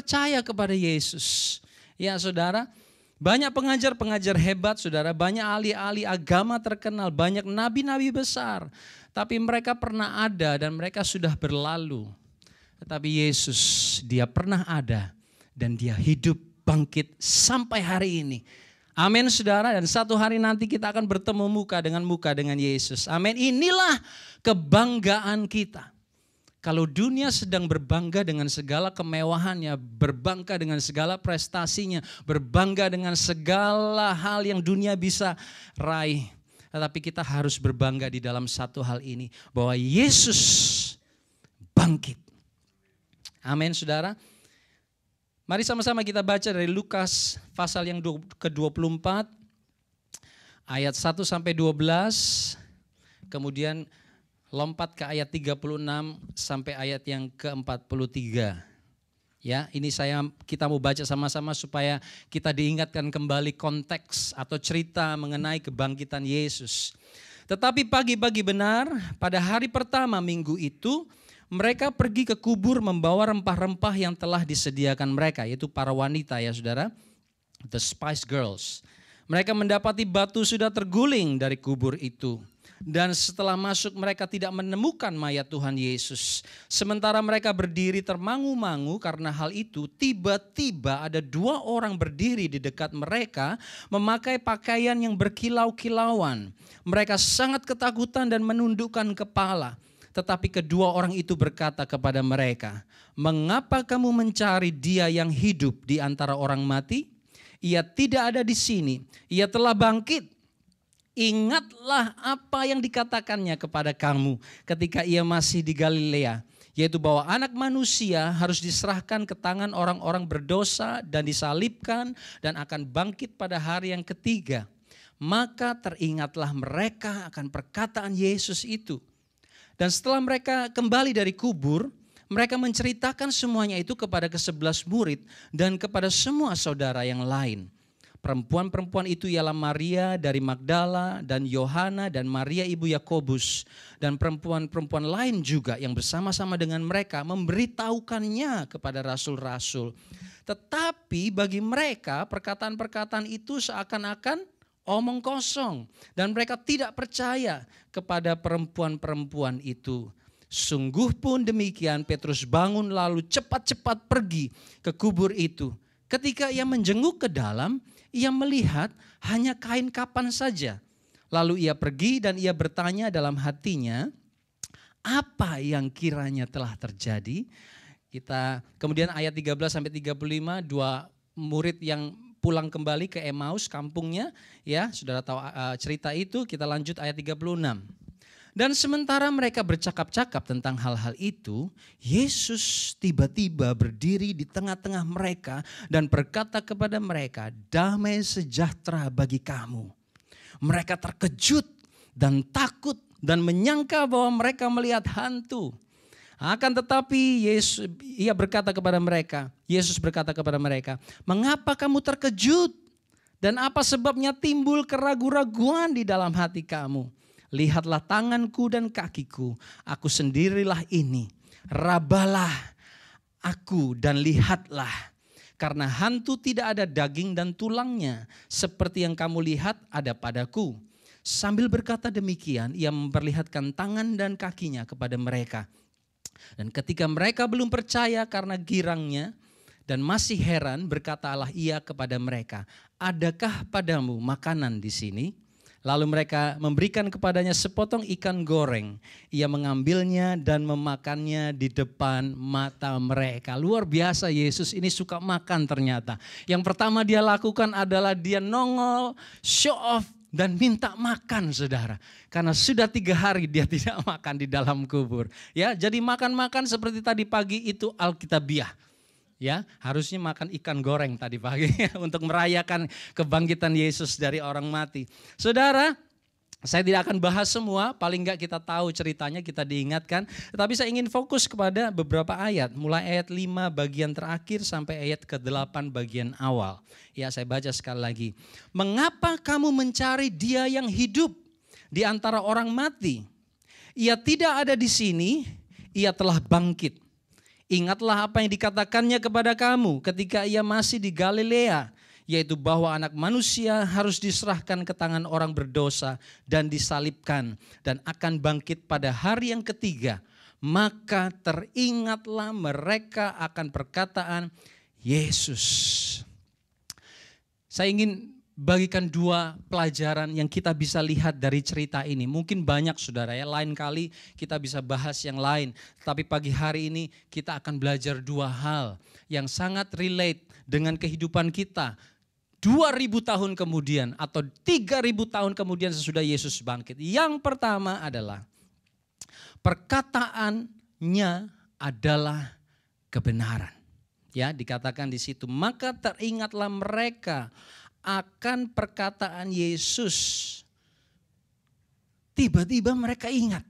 percaya kepada Yesus. Ya saudara, banyak pengajar-pengajar hebat saudara, banyak ahli-ahli agama terkenal, banyak nabi-nabi besar. Tapi mereka pernah ada dan mereka sudah berlalu. Tetapi Yesus, dia pernah ada dan dia hidup bangkit sampai hari ini. Amin saudara, dan satu hari nanti kita akan bertemu muka dengan Yesus. Amin, inilah kebanggaan kita. Kalau dunia sedang berbangga dengan segala kemewahannya, berbangga dengan segala prestasinya, berbangga dengan segala hal yang dunia bisa raih. Tetapi kita harus berbangga di dalam satu hal ini, bahwa Yesus bangkit. Amin saudara. Mari sama-sama kita baca dari Lukas pasal yang ke-24 ayat 1 sampai 12. Kemudian lompat ke ayat 36 sampai ayat yang ke-43. Ya, ini kita mau baca sama-sama supaya kita diingatkan kembali konteks atau cerita mengenai kebangkitan Yesus. Tetapi pagi-pagi benar pada hari pertama minggu itu, mereka pergi ke kubur membawa rempah-rempah yang telah disediakan mereka, yaitu para wanita ya saudara, the Spice Girls. Mereka mendapati batu sudah terguling dari kubur itu. Dan setelah masuk mereka tidak menemukan mayat Tuhan Yesus. Sementara mereka berdiri termangu-mangu karena hal itu, tiba-tiba ada 2 orang berdiri di dekat mereka memakai pakaian yang berkilau-kilauan. Mereka sangat ketakutan dan menundukkan kepala. Tetapi kedua orang itu berkata kepada mereka, "Mengapa kamu mencari Dia yang hidup di antara orang mati? Ia tidak ada di sini, Ia telah bangkit. Ingatlah apa yang dikatakannya kepada kamu ketika Ia masih di Galilea, yaitu bahwa Anak Manusia harus diserahkan ke tangan orang-orang berdosa dan disalibkan dan akan bangkit pada hari yang ketiga." Maka teringatlah mereka akan perkataan Yesus itu. Dan setelah mereka kembali dari kubur, mereka menceritakan semuanya itu kepada ke-11 murid dan kepada semua saudara yang lain. Perempuan-perempuan itu ialah Maria dari Magdala dan Yohana dan Maria ibu Yakobus. Dan perempuan-perempuan lain juga yang bersama-sama dengan mereka memberitahukannya kepada rasul-rasul. Tetapi bagi mereka perkataan-perkataan itu seakan-akan omong kosong. Dan mereka tidak percaya kepada perempuan-perempuan itu. Sungguh pun demikian, Petrus bangun lalu cepat-cepat pergi ke kubur itu. Ketika ia menjenguk ke dalam, ia melihat hanya kain kapan saja. Lalu ia pergi dan ia bertanya dalam hatinya, apa yang kiranya telah terjadi? Kemudian ayat 13-35, 2 murid yang pulang kembali ke Emmaus kampungnya, ya saudara tahu cerita itu. Kita lanjut ayat 36. Dan sementara mereka bercakap-cakap tentang hal-hal itu, Yesus tiba-tiba berdiri di tengah-tengah mereka dan berkata kepada mereka, "Damai sejahtera bagi kamu." Mereka terkejut dan takut dan menyangka bahwa mereka melihat hantu. Akan tetapi Yesus berkata kepada mereka, "Mengapa kamu terkejut? Dan apa sebabnya timbul keraguan-raguan di dalam hati kamu? Lihatlah tanganku dan kakiku, aku sendirilah ini. Rabalah aku dan lihatlah. Karena hantu tidak ada daging dan tulangnya, seperti yang kamu lihat ada padaku." Sambil berkata demikian, ia memperlihatkan tangan dan kakinya kepada mereka. Dan ketika mereka belum percaya karena girangnya dan masih heran, berkatalah ia kepada mereka, "Adakah padamu makanan di sini?" Lalu mereka memberikan kepadanya sepotong ikan goreng. Ia mengambilnya dan memakannya di depan mata mereka. Luar biasa, Yesus ini suka makan ternyata. Yang pertama dia lakukan adalah dia nongol, show off, dan minta makan saudara. Karena sudah 3 hari dia tidak makan di dalam kubur. Ya, jadi makan-makan seperti tadi pagi itu alkitabiah. Ya, harusnya makan ikan goreng tadi pagi untuk merayakan kebangkitan Yesus dari orang mati. Saudara, saya tidak akan bahas semua, paling enggak kita tahu ceritanya, kita diingatkan. Tetapi saya ingin fokus kepada beberapa ayat, mulai ayat 5 bagian terakhir sampai ayat ke-8 bagian awal. Ya, saya baca sekali lagi. "Mengapa kamu mencari Dia yang hidup di antara orang mati? Ia tidak ada di sini, Ia telah bangkit. Ingatlah apa yang dikatakannya kepada kamu ketika ia masih di Galilea, yaitu bahwa Anak Manusia harus diserahkan ke tangan orang berdosa dan disalibkan dan akan bangkit pada hari yang ketiga. Maka teringatlah mereka akan perkataan Yesus. Saya ingin bagikan dua pelajaran yang kita bisa lihat dari cerita ini. Mungkin banyak saudara ya, lain kali kita bisa bahas yang lain. Tapi pagi hari ini kita akan belajar dua hal yang sangat relate dengan kehidupan kita. 2000 tahun kemudian atau 3000 tahun kemudian sesudah Yesus bangkit. Yang pertama adalah perkataannya adalah kebenaran. Ya, dikatakan di situ, maka teringatlah mereka akan perkataan Yesus. Tiba-tiba mereka ingat.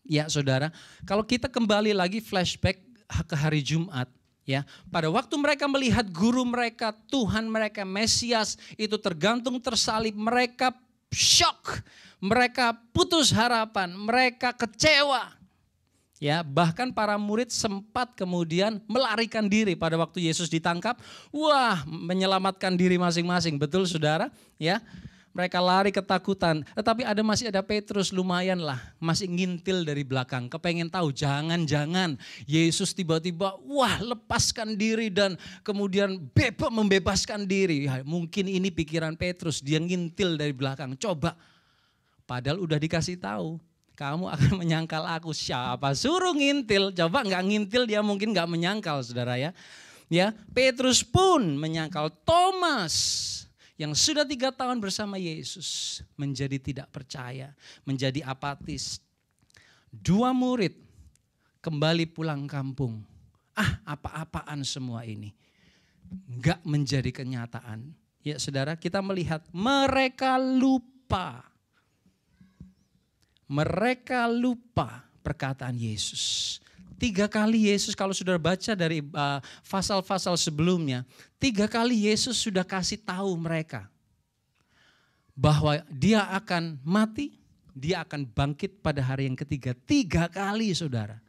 Ya saudara, kalau kita kembali lagi flashback ke hari Jumat, ya, pada waktu mereka melihat guru mereka, Tuhan mereka, Mesias itu tergantung tersalib, mereka shock, mereka putus harapan, mereka kecewa. Ya, bahkan para murid sempat kemudian melarikan diri pada waktu Yesus ditangkap. Wah, menyelamatkan diri masing-masing. Betul saudara? Ya, mereka lari ketakutan. Tetapi masih ada Petrus, lumayan lah, masih ngintil dari belakang. Kepengen tahu, jangan-jangan Yesus tiba-tiba lepaskan diri dan kemudian membebaskan diri. Ya, mungkin ini pikiran Petrus, dia ngintil dari belakang. Coba, padahal udah dikasih tahu. Kamu akan menyangkal aku. Siapa suruh ngintil? Coba nggak ngintil dia mungkin nggak menyangkal saudara ya. Ya, Petrus pun menyangkal. Thomas yang sudah 3 tahun bersama Yesus menjadi tidak percaya, menjadi apatis. 2 murid kembali pulang kampung. Apa-apaan semua ini. Nggak menjadi kenyataan. Ya saudara, kita melihat mereka lupa. Mereka lupa perkataan Yesus. 3 kali Yesus, kalau sudah baca dari pasal-pasal sebelumnya, 3 kali Yesus sudah kasih tahu mereka bahwa dia akan mati, dia akan bangkit pada hari yang ketiga. 3 kali saudara.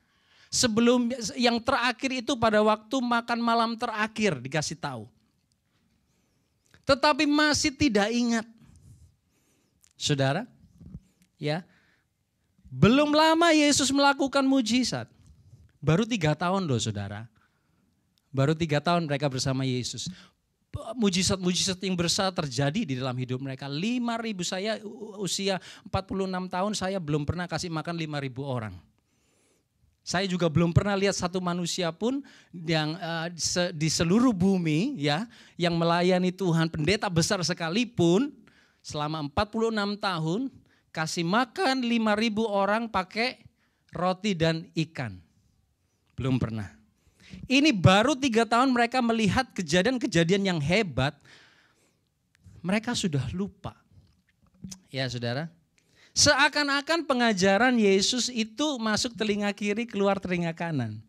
Sebelum yang terakhir itu pada waktu makan malam terakhir dikasih tahu. Tetapi masih tidak ingat. Saudara, ya. Belum lama Yesus melakukan mujizat. Baru 3 tahun loh saudara. Baru 3 tahun mereka bersama Yesus. Mujizat-mujizat yang besar terjadi di dalam hidup mereka. 5.000, saya usia 46 tahun saya belum pernah kasih makan 5.000 orang. Saya juga belum pernah lihat satu manusia pun yang di seluruh bumi ya, yang melayani Tuhan, pendeta besar sekalipun selama 46 tahun. Kasih makan 5.000 orang pakai roti dan ikan. Belum pernah. Ini baru 3 tahun mereka melihat kejadian-kejadian yang hebat. Mereka sudah lupa. Ya saudara. Seakan-akan pengajaran Yesus itu masuk telinga kiri, keluar telinga kanan.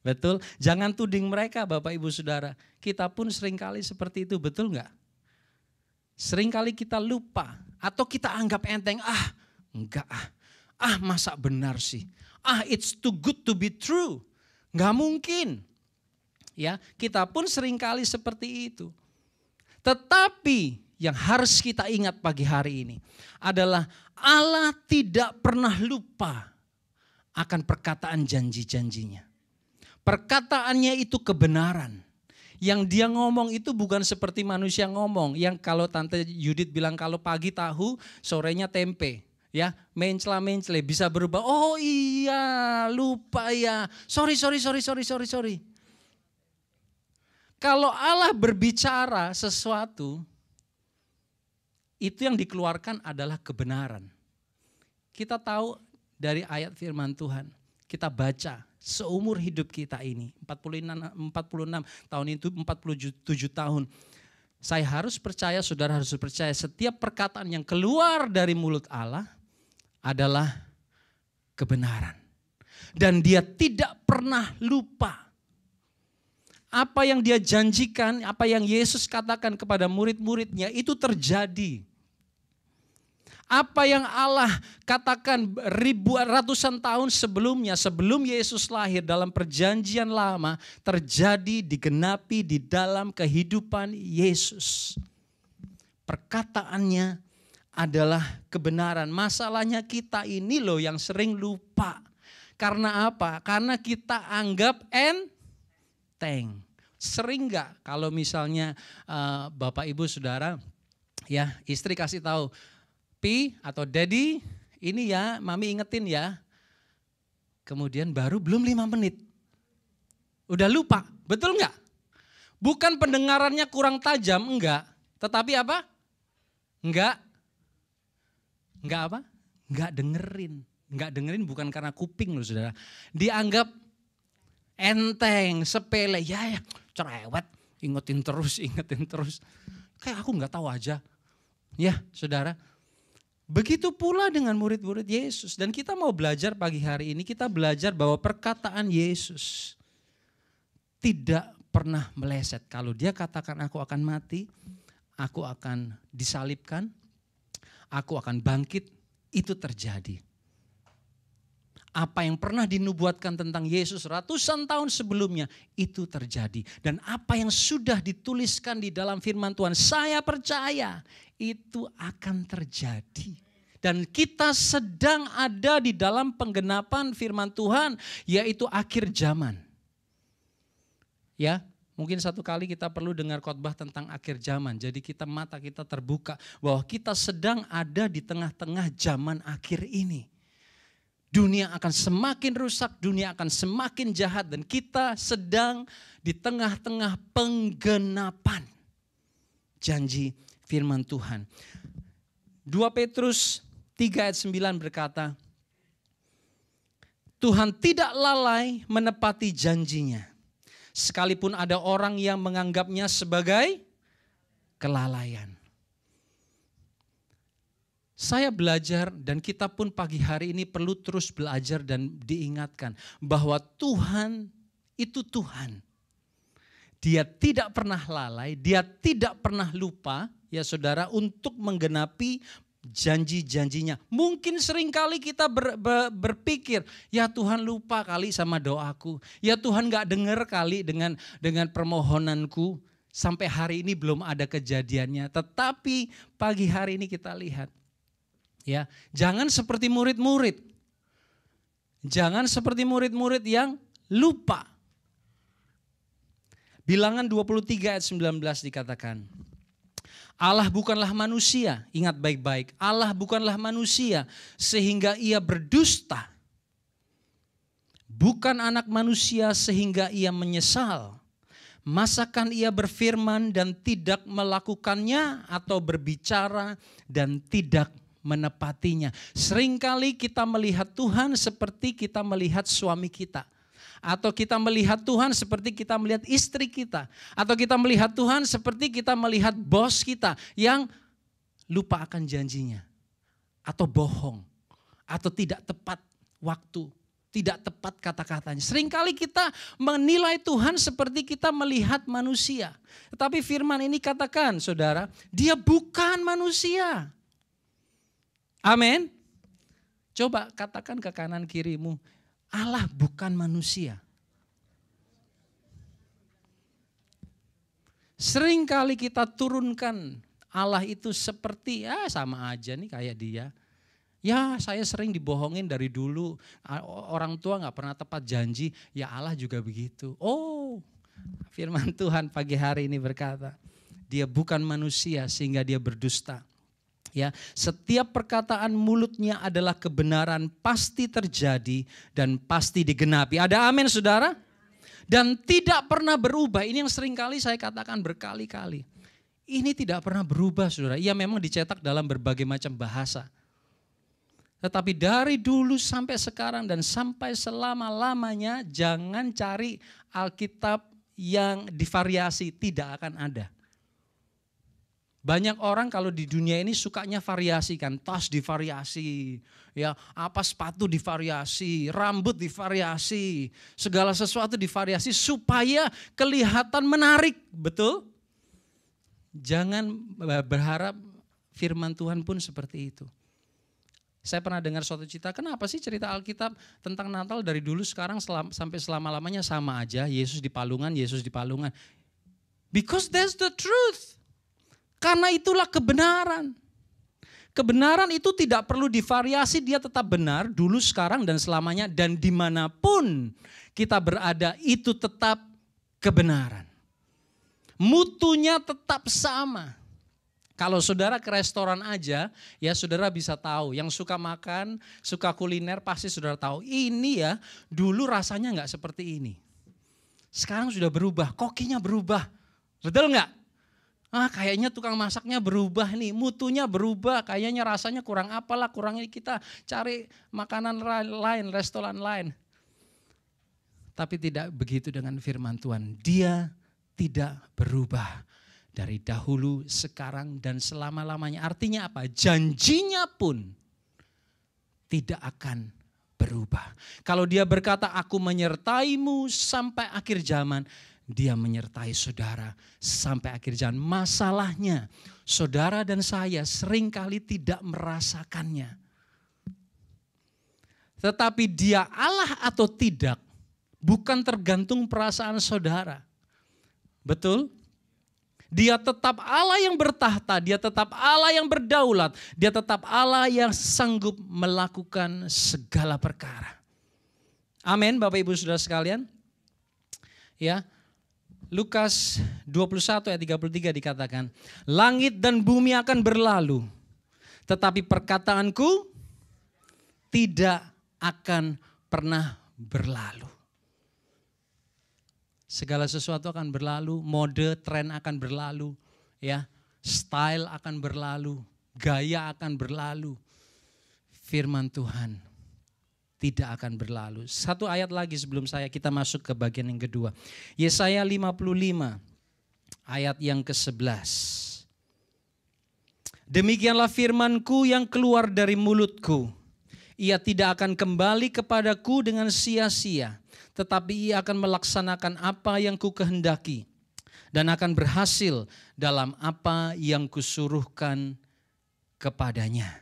Betul? Jangan tuding mereka Bapak Ibu Saudara. Kita pun seringkali seperti itu, betul enggak? Seringkali kita lupa. Atau kita anggap enteng, enggak masa benar sih. It's too good to be true. Enggak mungkin. Ya, kita pun seringkali seperti itu. Tetapi yang harus kita ingat pagi hari ini adalah Allah tidak pernah lupa akan perkataan janji-janjinya. Perkataannya itu kebenaran. Yang dia ngomong itu bukan seperti manusia ngomong. Yang kalau Tante Yudit bilang kalau pagi tahu, sorenya tempe. Ya, mencela-mencele bisa berubah. Oh iya, lupa ya. Sorry. Kalau Allah berbicara sesuatu, itu yang dikeluarkan adalah kebenaran. Kita tahu dari ayat firman Tuhan. Kita baca seumur hidup kita ini, 46 tahun itu 47 tahun. Saya harus percaya, saudara harus percaya setiap perkataan yang keluar dari mulut Allah adalah kebenaran. Dan dia tidak pernah lupa. Apa yang dia janjikan, apa yang Yesus katakan kepada murid-muridnya itu terjadi. Apa yang Allah katakan ratusan tahun sebelumnya, sebelum Yesus lahir dalam perjanjian lama, terjadi, digenapi di dalam kehidupan Yesus. Perkataannya adalah kebenaran. Masalahnya kita ini loh yang sering lupa. Karena apa? Karena kita anggap enteng. Sering gak kalau misalnya Bapak Ibu Saudara, ya istri kasih tahu, Pi atau Daddy, ini ya Mami ingetin ya. Kemudian baru belum 5 menit. Udah lupa, betul enggak? Bukan pendengarannya kurang tajam, enggak. Tetapi apa? Enggak apa? Enggak dengerin. Enggak dengerin bukan karena kuping loh saudara. Dianggap enteng, sepele, ya cerewet, ingetin terus. Kayak aku enggak tahu aja. Ya saudara. Begitu pula dengan murid-murid Yesus. Dan kita mau belajar pagi hari ini, kita belajar bahwa perkataan Yesus tidak pernah meleset. Kalau dia katakan aku akan mati, aku akan disalibkan, aku akan bangkit, itu terjadi. Apa yang pernah dinubuatkan tentang Yesus ratusan tahun sebelumnya, itu terjadi. Dan apa yang sudah dituliskan di dalam firman Tuhan, saya percaya itu akan terjadi. Dan kita sedang ada di dalam penggenapan firman Tuhan, yaitu akhir zaman. Ya, mungkin satu kali kita perlu dengar khotbah tentang akhir zaman. Jadi mata kita terbuka bahwa kita sedang ada di tengah-tengah zaman akhir ini. Dunia akan semakin rusak, dunia akan semakin jahat, dan kita sedang di tengah-tengah penggenapan janji firman Tuhan. 2 Petrus 3 ayat 9 berkata, Tuhan tidak lalai menepati janjinya, sekalipun ada orang yang menganggapnya sebagai kelalaian. Saya belajar dan kita pun pagi hari ini perlu terus belajar dan diingatkan bahwa Tuhan itu Tuhan. Dia tidak pernah lalai, dia tidak pernah lupa ya saudara untuk menggenapi janji-janjinya. Mungkin seringkali kita berpikir, ya Tuhan lupa kali sama doaku. Ya Tuhan gak dengar kali dengan permohonanku. Sampai hari ini belum ada kejadiannya. Tetapi pagi hari ini kita lihat. Ya, jangan seperti murid-murid. Jangan seperti murid-murid yang lupa. Bilangan 23 ayat 19 dikatakan, Allah bukanlah manusia, ingat baik-baik, Allah bukanlah manusia sehingga ia berdusta. Bukan anak manusia sehingga ia menyesal. Masakan ia berfirman dan tidak melakukannya, atau berbicara dan tidak menepatinya. Seringkali kita melihat Tuhan seperti kita melihat suami kita. Atau kita melihat Tuhan seperti kita melihat istri kita. Atau kita melihat Tuhan seperti kita melihat bos kita yang lupa akan janjinya. Atau bohong. Atau tidak tepat waktu. Tidak tepat kata-katanya. Seringkali kita menilai Tuhan seperti kita melihat manusia. Tetapi firman ini katakan saudara, dia bukan manusia. Amin. Coba katakan ke kanan kirimu, Allah bukan manusia. Seringkali kita turunkan Allah itu seperti sama aja nih kayak dia. Ya saya sering dibohongin dari dulu, orang tua gak pernah tepat janji, ya Allah juga begitu. Oh, firman Tuhan pagi hari ini berkata, dia bukan manusia sehingga dia berdusta. Ya, setiap perkataan mulutnya adalah kebenaran, pasti terjadi dan pasti digenapi. Ada amin saudara? Dan tidak pernah berubah. Ini yang sering kali saya katakan berkali-kali. Ini tidak pernah berubah saudara. Ia memang dicetak dalam berbagai macam bahasa. Tetapi dari dulu sampai sekarang dan sampai selama-lamanya, jangan cari Alkitab yang divariasi, tidak akan ada. Banyak orang kalau di dunia ini sukanya variasi kan, tas divariasi, ya apa sepatu divariasi, rambut divariasi, segala sesuatu divariasi supaya kelihatan menarik, betul? Jangan berharap firman Tuhan pun seperti itu. Saya pernah dengar suatu cerita, kenapa sih cerita Alkitab tentang Natal dari dulu sekarang sampai selama-lamanya sama aja, Yesus di palungan, Yesus di palungan. Because that's the truth. Karena itulah kebenaran. Kebenaran itu tidak perlu divariasi, dia tetap benar dulu, sekarang, dan selamanya. Dan dimanapun kita berada itu tetap kebenaran. Mutunya tetap sama. Kalau saudara ke restoran aja, ya saudara bisa tahu. Yang suka makan, suka kuliner pasti saudara tahu. Ini ya dulu rasanya nggak seperti ini. Sekarang sudah berubah, kokinya berubah. Betul nggak? Kayaknya tukang masaknya berubah nih, mutunya berubah. Kayaknya rasanya kurang apalah, kurangnya kita cari makanan lain, restoran lain. Tapi tidak begitu dengan firman Tuhan. Dia tidak berubah. Dari dahulu, sekarang, dan selama-lamanya. Artinya apa? Janjinya pun tidak akan berubah. Kalau dia berkata, aku menyertaimu sampai akhir zaman, dia menyertai saudara sampai akhir zaman. Masalahnya, saudara dan saya seringkali tidak merasakannya. Tetapi dia Allah atau tidak, bukan tergantung perasaan saudara. Betul? Dia tetap Allah yang bertahta, dia tetap Allah yang berdaulat, dia tetap Allah yang sanggup melakukan segala perkara. Amin, Bapak Ibu Saudara sekalian. Ya. Lukas 21 ayat 33 dikatakan, langit dan bumi akan berlalu, tetapi perkataanku tidak akan pernah berlalu. Segala sesuatu akan berlalu, mode, tren akan berlalu, ya, style akan berlalu, gaya akan berlalu. Firman Tuhan tidak akan berlalu. Satu ayat lagi sebelum kita masuk ke bagian yang kedua. Yesaya 55 ayat yang ke-11. Demikianlah firmanku yang keluar dari mulutku. Ia tidak akan kembali kepadaku dengan sia-sia, tetapi ia akan melaksanakan apa yang ku kehendaki dan akan berhasil dalam apa yang kusuruhkan kepadanya.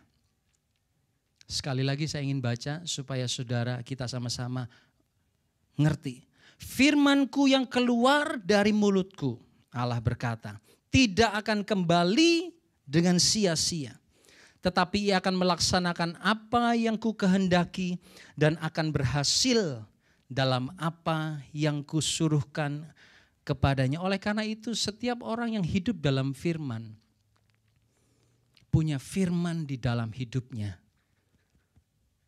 Sekali lagi saya ingin baca supaya saudara kita sama-sama ngerti. Firmanku yang keluar dari mulutku, Allah berkata, tidak akan kembali dengan sia-sia. Tetapi ia akan melaksanakan apa yang ku kehendaki dan akan berhasil dalam apa yang kusuruhkan kepadanya. Oleh karena itu setiap orang yang hidup dalam firman, punya firman di dalam hidupnya.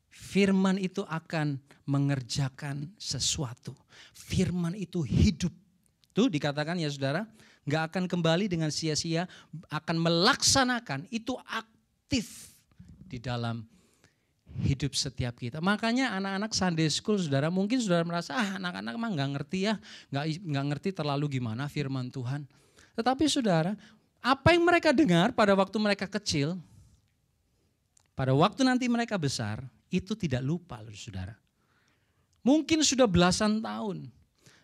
Firman itu akan mengerjakan sesuatu. Firman itu hidup. Tuh dikatakan ya saudara, gak akan kembali dengan sia-sia, akan melaksanakan, itu aktif di dalam hidup setiap kita. Makanya anak-anak Sunday School saudara, mungkin saudara merasa anak-anak emang gak ngerti ya, gak ngerti terlalu gimana firman Tuhan. Tetapi saudara, apa yang mereka dengar pada waktu mereka kecil, pada waktu nanti mereka besar, itu tidak lupa loh saudara. Mungkin sudah belasan tahun,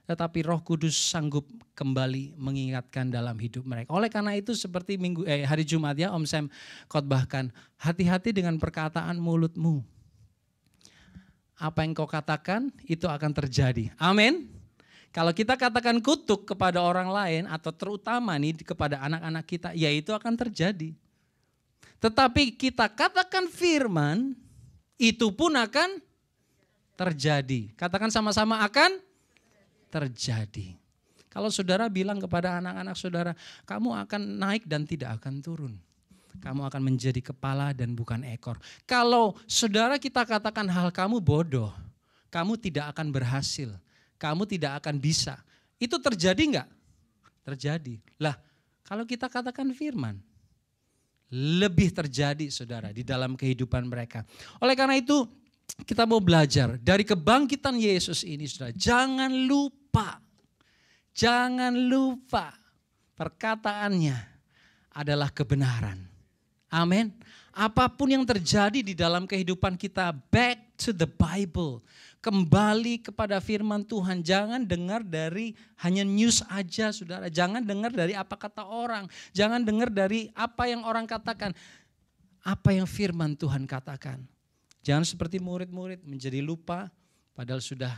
tetapi Roh Kudus sanggup kembali mengingatkan dalam hidup mereka. Oleh karena itu seperti hari Jumat ya Om Sam khotbahkan, hati-hati dengan perkataan mulutmu. Apa yang kau katakan itu akan terjadi. Amin. Kalau kita katakan kutuk kepada orang lain atau terutama nih kepada anak-anak kita, ya itu akan terjadi. Tetapi kita katakan firman, itu pun akan terjadi. Katakan sama-sama akan terjadi. Kalau saudara bilang kepada anak-anak saudara, kamu akan naik dan tidak akan turun. Kamu akan menjadi kepala dan bukan ekor. Kalau saudara kita katakan hal kamu bodoh, kamu tidak akan berhasil, kamu tidak akan bisa. Itu terjadi enggak? Terjadi. Lah, kalau kita katakan firman, lebih terjadi saudara di dalam kehidupan mereka. Oleh karena itu kita mau belajar dari kebangkitan Yesus ini saudara. Jangan lupa perkataannya adalah kebenaran. Amin. Apapun yang terjadi di dalam kehidupan kita, back to the Bible. Kembali kepada firman Tuhan. Jangan dengar dari hanya news aja saudara. Jangan dengar dari apa kata orang. Jangan dengar dari apa yang orang katakan. Apa yang firman Tuhan katakan. Jangan seperti murid-murid menjadi lupa padahal sudah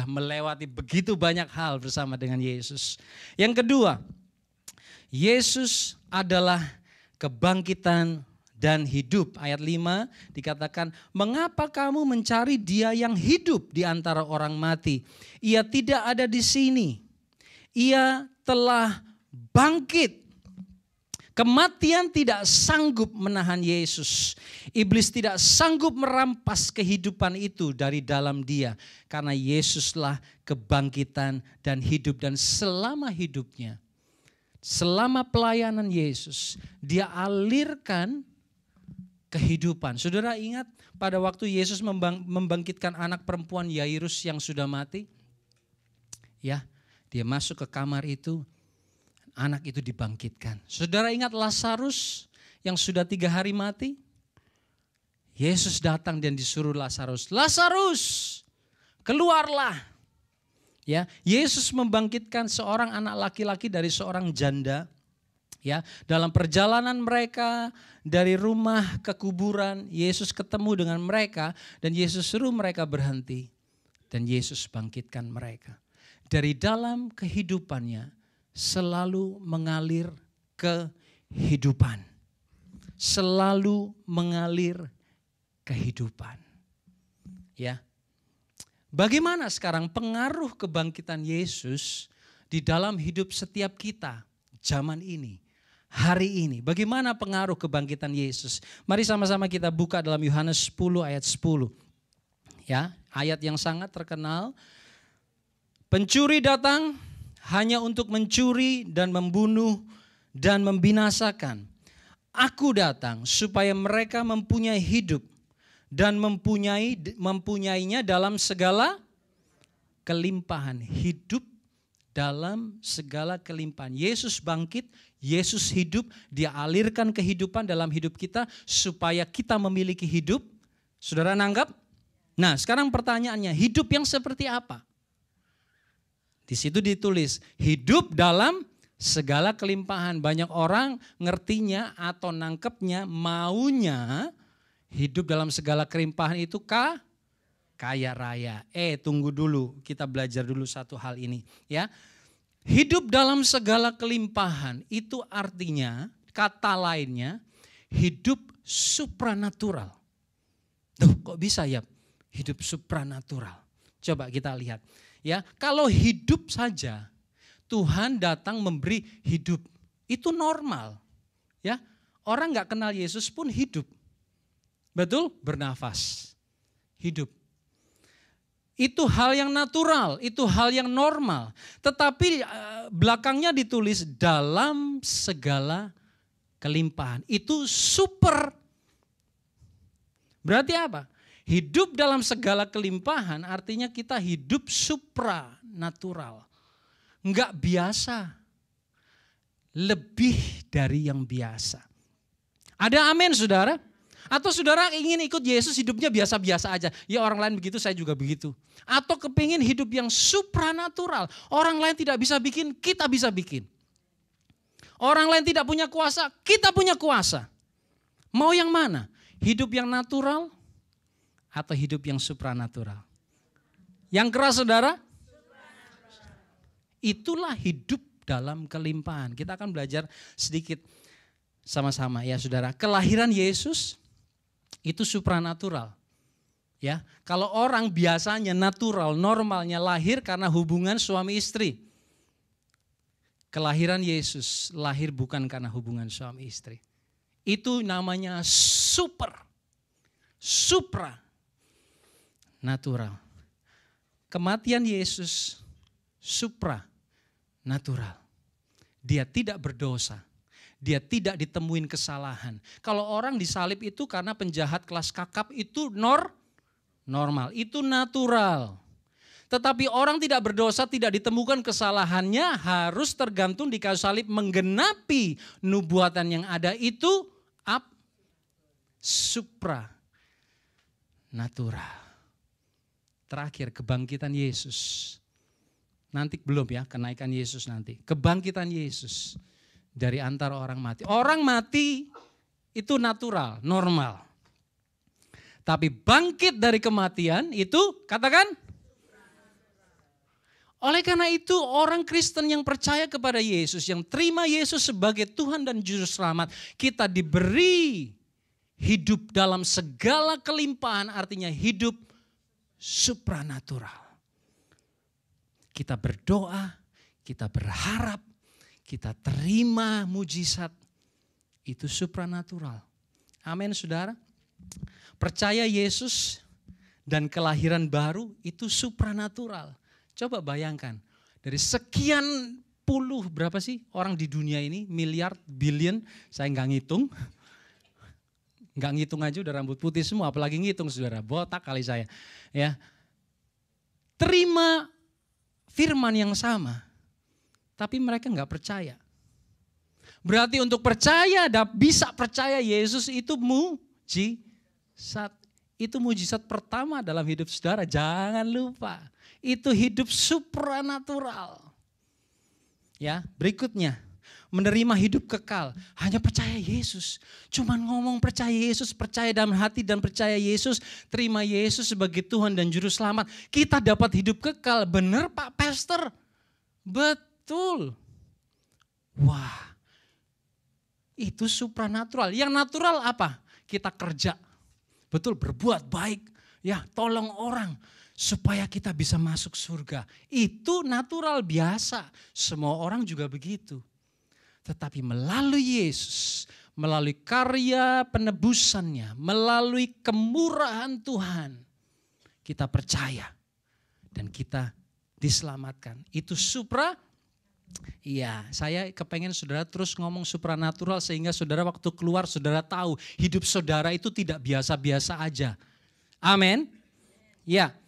melewati begitu banyak hal bersama dengan Yesus. Yang kedua, Yesus adalah kebangkitan dan hidup. Ayat 5 dikatakan, mengapa kamu mencari Dia yang hidup di antara orang mati? Ia tidak ada di sini. Ia telah bangkit. Kematian tidak sanggup menahan Yesus. Iblis tidak sanggup merampas kehidupan itu dari dalam Dia. Karena Yesuslah kebangkitan dan hidup. Dan selama hidupnya, selama pelayanan Yesus, Dia alirkan kehidupan. Saudara ingat pada waktu Yesus membangkitkan anak perempuan Yairus yang sudah mati? Ya, dia masuk ke kamar itu, anak itu dibangkitkan. Saudara ingat Lazarus yang sudah 3 hari mati? Yesus datang dan disuruh Lazarus, Lazarus, keluarlah. Ya, Yesus membangkitkan seorang anak laki-laki dari seorang janda. Ya, dalam perjalanan mereka dari rumah ke kuburan, Yesus ketemu dengan mereka dan Yesus suruh mereka berhenti. Dan Yesus bangkitkan mereka. Dari dalam kehidupannya selalu mengalir kehidupan. Selalu mengalir kehidupan. Ya. Bagaimana sekarang pengaruh kebangkitan Yesus di dalam hidup setiap kita zaman ini? Hari ini, bagaimana pengaruh kebangkitan Yesus? Mari sama-sama kita buka dalam Yohanes 10 ayat 10. Ya, ayat yang sangat terkenal. Pencuri datang hanya untuk mencuri dan membunuh dan membinasakan. Aku datang supaya mereka mempunyai hidup dan mempunyainya dalam segala kelimpahan. Hidup dalam segala kelimpahan. Yesus bangkit, Yesus hidup, Dia alirkan kehidupan dalam hidup kita supaya kita memiliki hidup. Saudara nanggap? Nah, sekarang pertanyaannya, hidup yang seperti apa? Di situ ditulis, hidup dalam segala kelimpahan. Banyak orang ngertinya atau nangkepnya, maunya hidup dalam segala kelimpahan itu kaya raya. Tunggu dulu, kita belajar dulu satu hal ini. Ya, hidup dalam segala kelimpahan itu artinya, kata lainnya, hidup supranatural. Tuh, kok bisa ya hidup supranatural? Coba kita lihat. Ya, kalau hidup saja, Tuhan datang memberi hidup, itu normal. Ya, orang nggak kenal Yesus pun hidup. Betul? Bernafas, hidup. Itu hal yang natural, itu hal yang normal. Tetapi belakangnya ditulis dalam segala kelimpahan. Itu super. Berarti apa? Hidup dalam segala kelimpahan artinya kita hidup supranatural. Enggak biasa. Lebih dari yang biasa. Ada amin saudara? Atau saudara ingin ikut Yesus hidupnya biasa-biasa aja. Ya orang lain begitu, saya juga begitu. Atau kepingin hidup yang supranatural. Orang lain tidak bisa bikin, kita bisa bikin. Orang lain tidak punya kuasa, kita punya kuasa. Mau yang mana? Hidup yang natural atau hidup yang supranatural? Yang keras saudara? Itulah hidup dalam kelimpahan. Kita akan belajar sedikit sama-sama ya saudara. Kelahiran Yesus itu supranatural. Ya, kalau orang biasanya natural, normalnya lahir karena hubungan suami istri. Kelahiran Yesus lahir bukan karena hubungan suami istri. Itu namanya supranatural. Kematian Yesus supranatural. Dia tidak berdosa. Dia tidak ditemuin kesalahan. Kalau orang disalib itu karena penjahat kelas kakap itu normal, itu natural. Tetapi orang tidak berdosa, tidak ditemukan kesalahannya, harus tergantung di kayu salib menggenapi nubuatan yang ada itu supranatural. Terakhir kebangkitan Yesus. Nanti belum ya, kenaikan Yesus nanti. Kebangkitan Yesus dari antara orang mati. Orang mati itu natural, normal. Tapi bangkit dari kematian itu, katakan. Oleh karena itu orang Kristen yang percaya kepada Yesus, yang terima Yesus sebagai Tuhan dan Juru Selamat, kita diberi hidup dalam segala kelimpahan, artinya hidup supranatural. Kita berdoa, kita berharap, kita terima mujizat, itu supranatural. Amin saudara. Percaya Yesus dan kelahiran baru itu supranatural. Coba bayangkan, dari sekian puluh, berapa sih orang di dunia ini, miliar, billion, saya nggak ngitung. Nggak ngitung aja udah rambut putih semua, apalagi ngitung saudara, botak kali saya. Ya, terima firman yang sama, tapi mereka nggak percaya. Berarti untuk percaya, bisa percaya Yesus itu mujizat. Itu mujizat pertama dalam hidup saudara, jangan lupa. Itu hidup supranatural. Ya, berikutnya, menerima hidup kekal. Hanya percaya Yesus. Cuman ngomong percaya Yesus, percaya dalam hati dan percaya Yesus, terima Yesus sebagai Tuhan dan Juru Selamat. Kita dapat hidup kekal. Benar Pak Pastor? Betul. Wah, itu supranatural. Yang natural apa? Kita kerja. Betul, berbuat baik. Ya, tolong orang. Supaya kita bisa masuk surga. Itu natural biasa. Semua orang juga begitu. Tetapi melalui Yesus, melalui karya penebusannya, melalui kemurahan Tuhan, kita percaya dan kita diselamatkan. Itu supra. Iya, saya kepengen saudara terus ngomong supranatural sehingga saudara waktu keluar saudara tahu hidup saudara itu tidak biasa-biasa aja. Amin. Ya.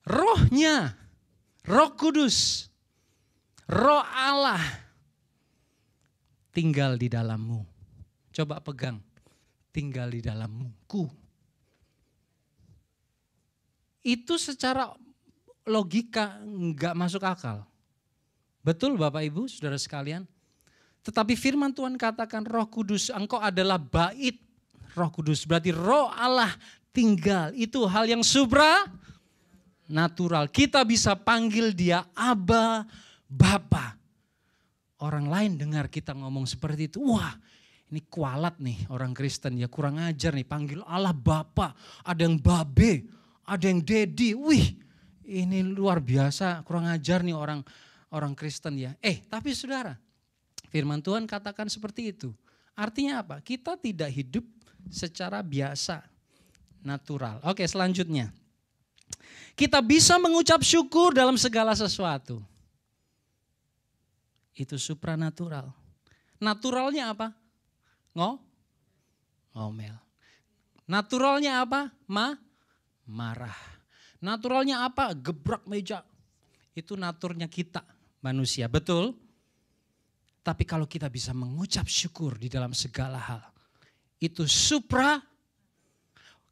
Rohnya, Roh Kudus, Roh Allah tinggal di dalammu. Coba pegang, tinggal di dalammu. Itu secara logika enggak masuk akal. Betul Bapak Ibu, saudara sekalian. Tetapi firman Tuhan katakan Roh Kudus, engkau adalah bait Roh Kudus. Berarti Roh Allah tinggal. Itu hal yang supranatural. Kita bisa panggil dia Aba, Bapa. Orang lain dengar kita ngomong seperti itu. Wah, ini kualat nih orang Kristen ya, kurang ajar nih panggil Allah Bapa. Ada yang babe, ada yang dedi. Wih, ini luar biasa, kurang ajar nih orang Kristen ya. Tapi saudara, firman Tuhan katakan seperti itu. Artinya apa? Kita tidak hidup secara biasa, natural. Oke, selanjutnya. Kita bisa mengucap syukur dalam segala sesuatu. Itu supranatural. Naturalnya apa? Ngomel. Naturalnya apa? Marah. Naturalnya apa? Gebrak meja. Itu naturnya kita manusia, betul? Tapi kalau kita bisa mengucap syukur di dalam segala hal, itu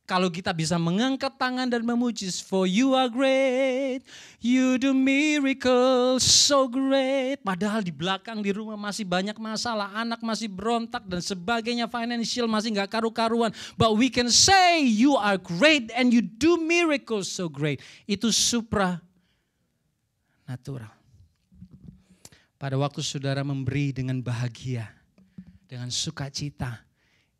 kalau kita bisa mengangkat tangan dan memuji, for you are great, you do miracles so great. Padahal di belakang di rumah masih banyak masalah, anak masih berontak dan sebagainya, financial masih gak karu-karuan. But we can say you are great and you do miracles so great. Itu supranatural. Pada waktu saudara memberi dengan bahagia, dengan sukacita,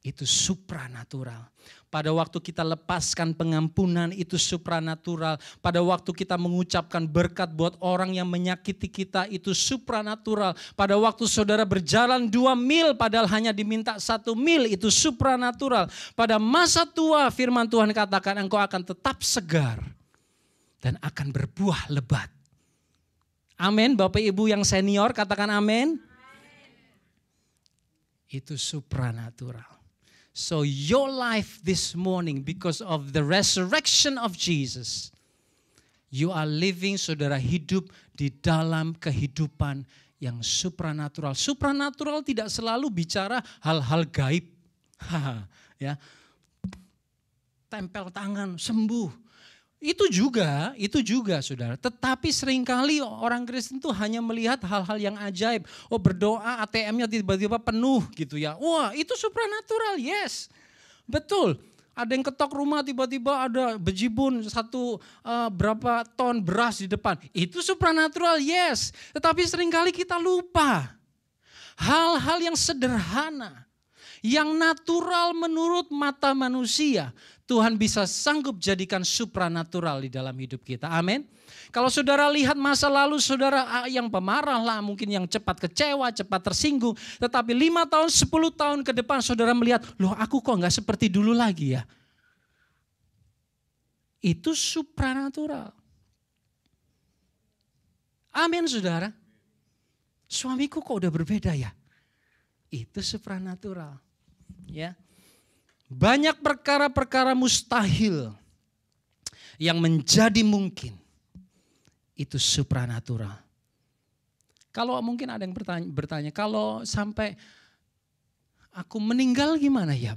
itu supranatural. Pada waktu kita lepaskan pengampunan, itu supranatural. Pada waktu kita mengucapkan berkat buat orang yang menyakiti kita, itu supranatural. Pada waktu saudara berjalan 2 mil padahal hanya diminta 1 mil, itu supranatural. Pada masa tua firman Tuhan katakan engkau akan tetap segar dan akan berbuah lebat. Amin, Bapak Ibu yang senior katakan amin. Itu supranatural. So your life this morning, because of the resurrection of Jesus, you are living, saudara hidup di dalam kehidupan yang supranatural. Supranatural tidak selalu bicara hal-hal gaib. Ya, tempel tangan, sembuh. Itu juga saudara. Tetapi seringkali orang Kristen itu hanya melihat hal-hal yang ajaib. Oh, berdoa ATM-nya tiba-tiba penuh gitu ya. Wah, itu supranatural, yes. Betul. Ada yang ketok rumah tiba-tiba ada bejibun berapa ton beras di depan. Itu supranatural, yes. Tetapi seringkali kita lupa. Hal-hal yang sederhana, yang natural menurut mata manusia, Tuhan bisa sanggup jadikan supranatural di dalam hidup kita. Amin. Kalau saudara lihat masa lalu saudara yang pemarah lah, mungkin yang cepat kecewa, cepat tersinggung. Tetapi 5 tahun, 10 tahun ke depan saudara melihat, loh aku kok gak seperti dulu lagi ya. Itu supranatural. Amin saudara. Suamiku kok udah berbeda ya. Itu supranatural. Ya. Banyak perkara-perkara mustahil yang menjadi mungkin. Itu supranatural. Kalau mungkin ada yang bertanya, kalau sampai aku meninggal gimana ya?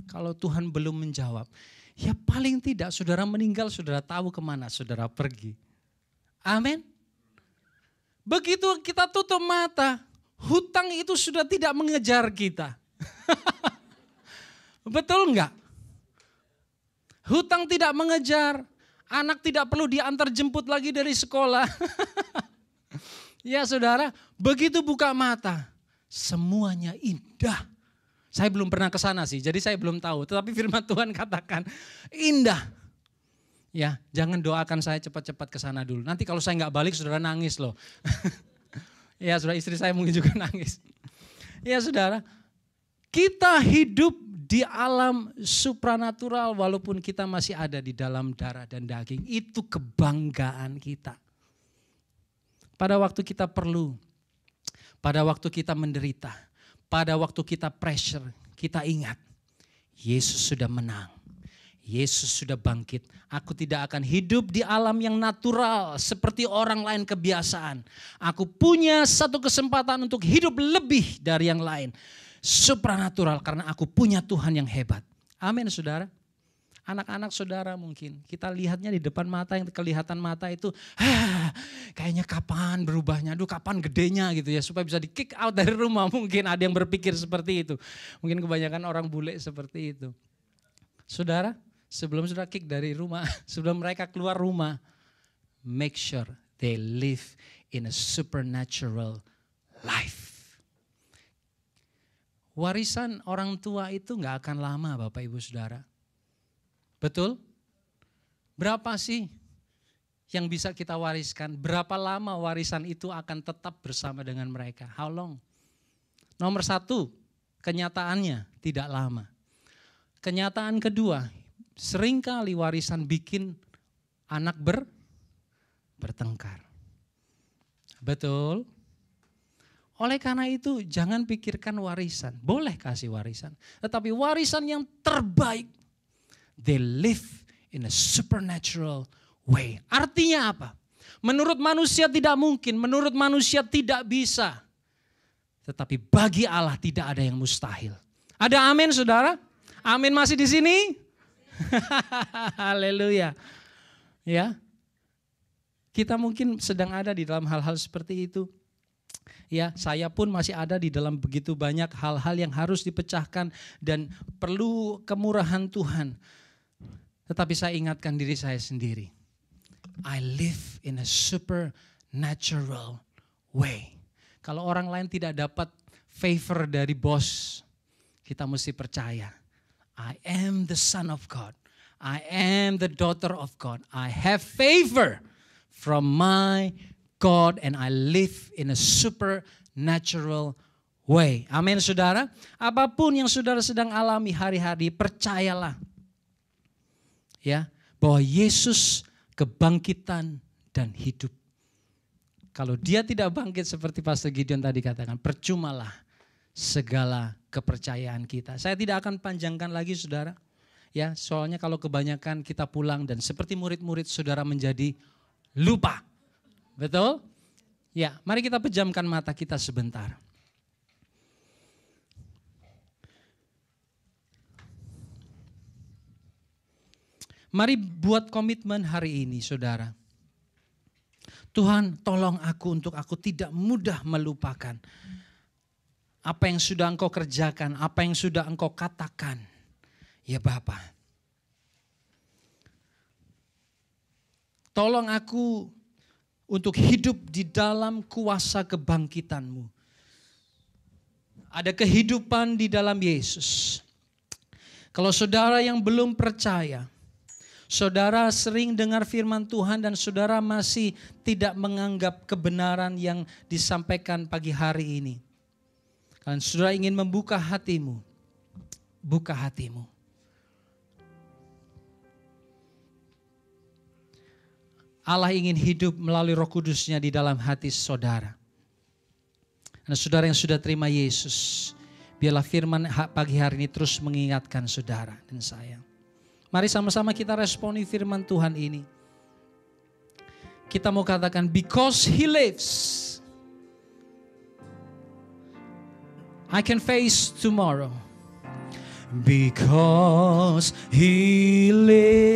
Kalau Tuhan belum menjawab. Ya paling tidak saudara meninggal, saudara tahu kemana saudara pergi. Amin. Begitu kita tutup mata, hutang itu sudah tidak mengejar kita. Betul enggak? Hutang tidak mengejar. Anak tidak perlu diantar jemput lagi dari sekolah. Ya saudara, begitu buka mata, semuanya indah. Saya belum pernah ke sana sih, jadi saya belum tahu. Tetapi firman Tuhan katakan indah. Ya, jangan doakan saya cepat-cepat ke sana dulu. Nanti kalau saya nggak balik, saudara nangis loh. Ya saudara, istri saya mungkin juga nangis. Ya saudara, kita hidup di alam supranatural walaupun kita masih ada di dalam darah dan daging. Itu kebanggaan kita. Pada waktu kita perlu, pada waktu kita menderita, pada waktu kita pressure, kita ingat Yesus sudah menang. Yesus sudah bangkit. Aku tidak akan hidup di alam yang natural seperti orang lain kebiasaan. Aku punya satu kesempatan untuk hidup lebih dari yang lain. Supranatural karena aku punya Tuhan yang hebat. Amin saudara. Anak-anak saudara mungkin kita lihatnya di depan mata, yang kelihatan mata itu kayaknya kapan berubahnya, aduh kapan gedenya gitu ya supaya bisa di kick out dari rumah. Mungkin ada yang berpikir seperti itu. Mungkin kebanyakan orang bule seperti itu. Saudara, sebelum saudara kick dari rumah, sebelum mereka keluar rumah, make sure they live in a supernatural life. Warisan orang tua itu gak akan lama Bapak Ibu Saudara. Betul? Berapa sih yang bisa kita wariskan? Berapa lama warisan itu akan tetap bersama dengan mereka? How long? Nomor 1, kenyataannya tidak lama. Kenyataan kedua, seringkali warisan bikin anak bertengkar. Betul? Oleh karena itu jangan pikirkan warisan. Boleh kasih warisan. Tetapi warisan yang terbaik. They live in a supernatural way. Artinya apa? Menurut manusia tidak mungkin. Menurut manusia tidak bisa. Tetapi bagi Allah tidak ada yang mustahil. Ada amin saudara? Amin masih di sini? Haleluya. Ya. Kita mungkin sedang ada di dalam hal-hal seperti itu. Ya, saya pun masih ada di dalam begitu banyak hal-hal yang harus dipecahkan dan perlu kemurahan Tuhan. Tetapi saya ingatkan diri saya sendiri. I live in a supernatural way. Kalau orang lain tidak dapat favor dari bos, kita mesti percaya. I am the son of God. I am the daughter of God. I have favor from my God and I live in a supernatural way. Amin saudara. Apapun yang saudara sedang alami hari-hari, percayalah. Ya, bahwa Yesus kebangkitan dan hidup. Kalau dia tidak bangkit seperti Pastor Gideon tadi katakan, percumalah segala kepercayaan kita. Saya tidak akan panjangkan lagi saudara. Ya, soalnya kalau kebanyakan kita pulang dan seperti murid-murid saudara menjadi lupa. Betul? Ya, mari kita pejamkan mata kita sebentar. Mari buat komitmen hari ini saudara. Tuhan tolong aku untuk aku tidak mudah melupakan apa yang sudah Engkau kerjakan, apa yang sudah Engkau katakan. Ya Bapa, Tolong aku untuk hidup di dalam kuasa kebangkitan-Mu. Ada kehidupan di dalam Yesus. Kalau saudara yang belum percaya, saudara sering dengar firman Tuhan dan saudara masih tidak menganggap kebenaran yang disampaikan pagi hari ini. Dan saudara ingin membuka hatimu, buka hatimu. Allah ingin hidup melalui Roh Kudus-Nya di dalam hati saudara. Dan saudara yang sudah terima Yesus, biarlah firman pagi hari ini terus mengingatkan saudara dan saya. Mari sama-sama kita responi firman Tuhan ini. Kita mau katakan, because He lives, I can face tomorrow. Because He lives,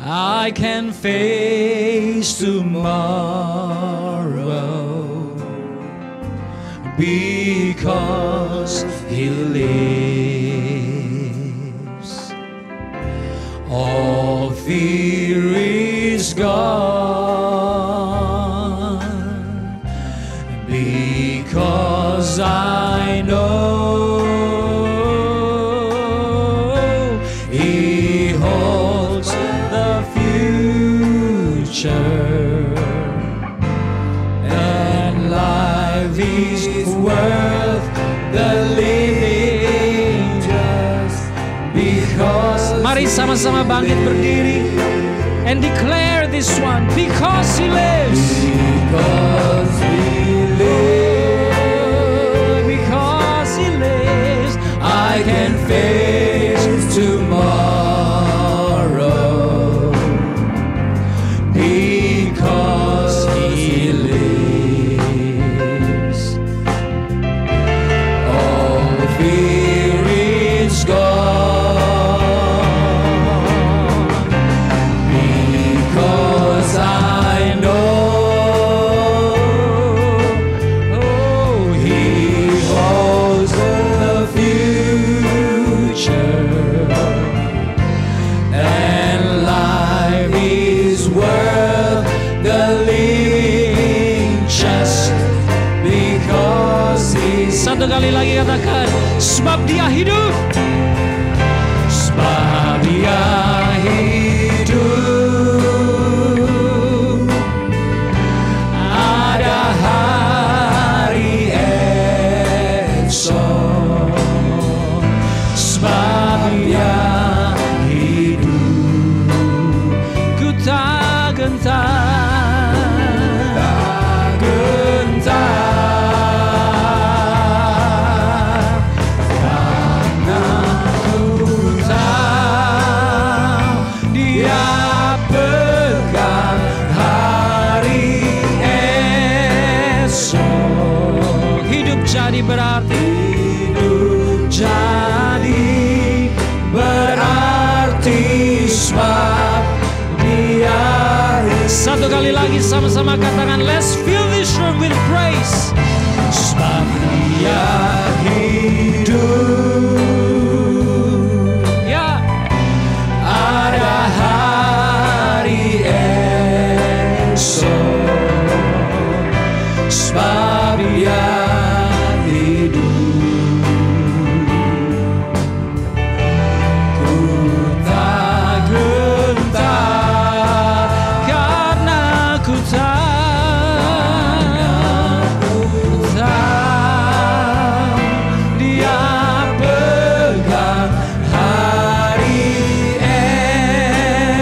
I can face tomorrow. Because He lives, all fear is gone. Because I know He holds the future, and life is worth the living just because. Mari sama-sama bangkit berdiri and declare this one, because He lives. Because He lives, because He lives, I can face tomorrow. Because He lives, all fear is gone. Because I know He holds the future, and life is worth the living just because He. Satu kali lagi katakan, sebab Dia hidup. Sebab Dia hidup, ada hari esok. Sebab Dia hidup, ku tak gentar, tak gentar, karena ku tahu Dia pegang hari esok. Hidup jadi berarti, hidup jadi berarti sebab Dia. Satu kali lagi sama-sama katakan, let's fill this room with praise. Sebab Dia hidup, ya, ada hari esok. Sebab Dia hidup, ku tak gentar, karena ku tahu Dia pegang hari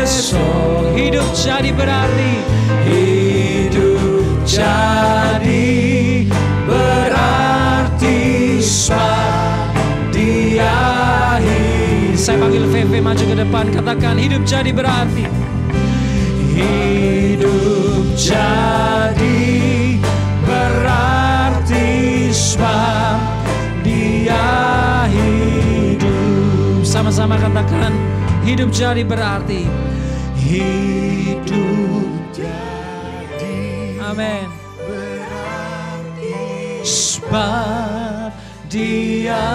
esok. Hidup jadi berarti, hidup jadi berarti sebab Dia hidup. Saya panggil VV maju ke depan, katakan, hidup jadi berarti. Hidup jadi berarti sebab Dia hidup. Sama-sama katakan, hidup jadi berarti. Hidup jadi, amin, berarti sebab Dia